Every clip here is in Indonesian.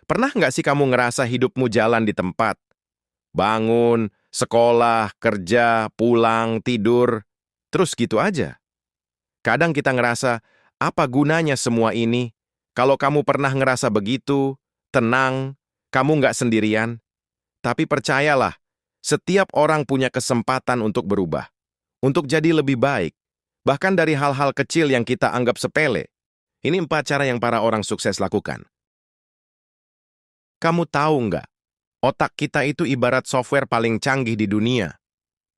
Pernah nggak sih kamu ngerasa hidupmu jalan di tempat? Bangun, sekolah, kerja, pulang, tidur, terus gitu aja. Kadang kita ngerasa, apa gunanya semua ini? Kalau kamu pernah ngerasa begitu, tenang, kamu nggak sendirian. Tapi percayalah, setiap orang punya kesempatan untuk berubah, untuk jadi lebih baik. Bahkan dari hal-hal kecil yang kita anggap sepele. Ini 4 cara yang para orang sukses lakukan. Kamu tahu nggak? Otak kita itu ibarat software paling canggih di dunia.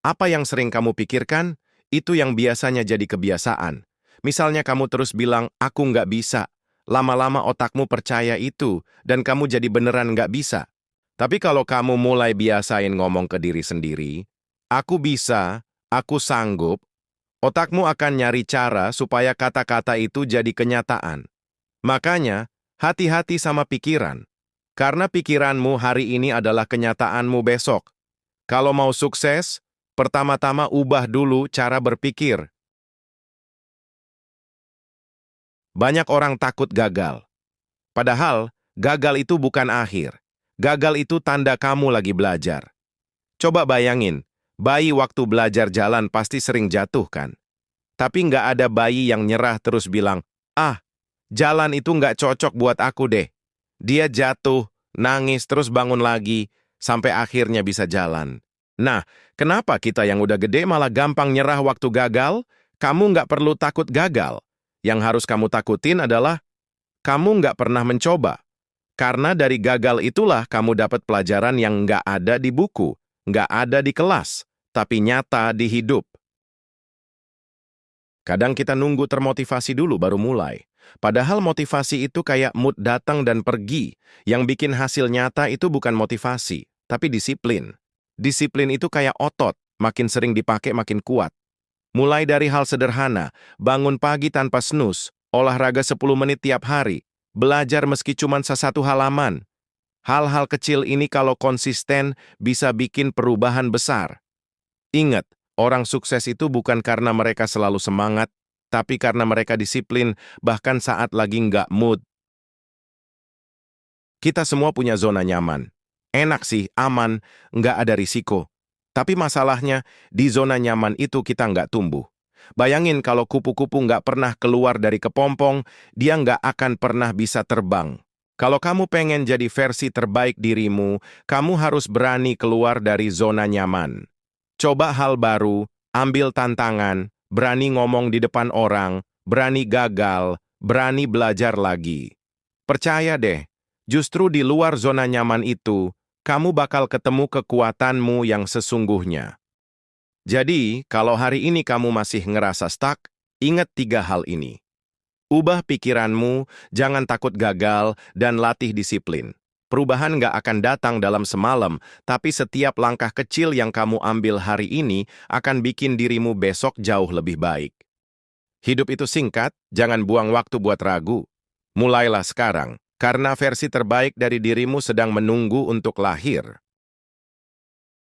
Apa yang sering kamu pikirkan, itu yang biasanya jadi kebiasaan. Misalnya kamu terus bilang, aku nggak bisa. Lama-lama otakmu percaya itu, dan kamu jadi beneran nggak bisa. Tapi kalau kamu mulai biasain ngomong ke diri sendiri, aku bisa, aku sanggup, otakmu akan nyari cara supaya kata-kata itu jadi kenyataan. Makanya, hati-hati sama pikiran. Karena pikiranmu hari ini adalah kenyataanmu besok. Kalau mau sukses, pertama-tama ubah dulu cara berpikir. Banyak orang takut gagal. Padahal, gagal itu bukan akhir. Gagal itu tanda kamu lagi belajar. Coba bayangin, bayi waktu belajar jalan pasti sering jatuh kan? Tapi nggak ada bayi yang nyerah terus bilang, ah, jalan itu nggak cocok buat aku deh. Dia jatuh, nangis, terus bangun lagi, sampai akhirnya bisa jalan. Nah, kenapa kita yang udah gede malah gampang nyerah waktu gagal? Kamu nggak perlu takut gagal. Yang harus kamu takutin adalah kamu nggak pernah mencoba. Karena dari gagal itulah kamu dapat pelajaran yang nggak ada di buku, nggak ada di kelas, tapi nyata di hidup. Kadang kita nunggu termotivasi dulu baru mulai. Padahal motivasi itu kayak mood datang dan pergi. Yang bikin hasil nyata itu bukan motivasi, tapi disiplin. Disiplin itu kayak otot, makin sering dipakai makin kuat. Mulai dari hal sederhana, bangun pagi tanpa snooze, olahraga 10 menit tiap hari, belajar meski cuma satu halaman. Hal-hal kecil ini kalau konsisten bisa bikin perubahan besar. Ingat, orang sukses itu bukan karena mereka selalu semangat, tapi karena mereka disiplin bahkan saat lagi nggak mood. Kita semua punya zona nyaman. Enak sih, aman, nggak ada risiko. Tapi masalahnya, di zona nyaman itu kita nggak tumbuh. Bayangin kalau kupu-kupu nggak pernah keluar dari kepompong, dia nggak akan pernah bisa terbang. Kalau kamu pengen jadi versi terbaik dirimu, kamu harus berani keluar dari zona nyaman. Coba hal baru, ambil tantangan, berani ngomong di depan orang, berani gagal, berani belajar lagi. Percaya deh, justru di luar zona nyaman itu, kamu bakal ketemu kekuatanmu yang sesungguhnya. Jadi, kalau hari ini kamu masih ngerasa stuck, ingat 3 hal ini. Ubah pikiranmu, jangan takut gagal, dan latih disiplin. Perubahan nggak akan datang dalam semalam, tapi setiap langkah kecil yang kamu ambil hari ini akan bikin dirimu besok jauh lebih baik. Hidup itu singkat, jangan buang waktu buat ragu. Mulailah sekarang, karena versi terbaik dari dirimu sedang menunggu untuk lahir.